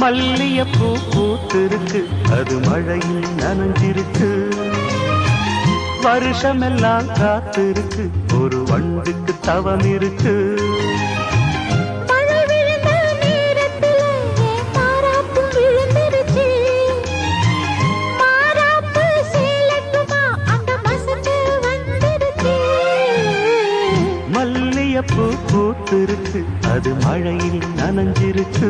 மல்லியப்பூ பூத்திருக்கு, அது மழையில் நனைஞ்சிருக்கு. வருஷமெல்லாம் காத்திருக்கு, ஒரு வண்டுக்கு தவம் இருக்கு. மல்லியப்பூ பூத்திருக்கு, அது மழையில் நனைஞ்சிருக்கு.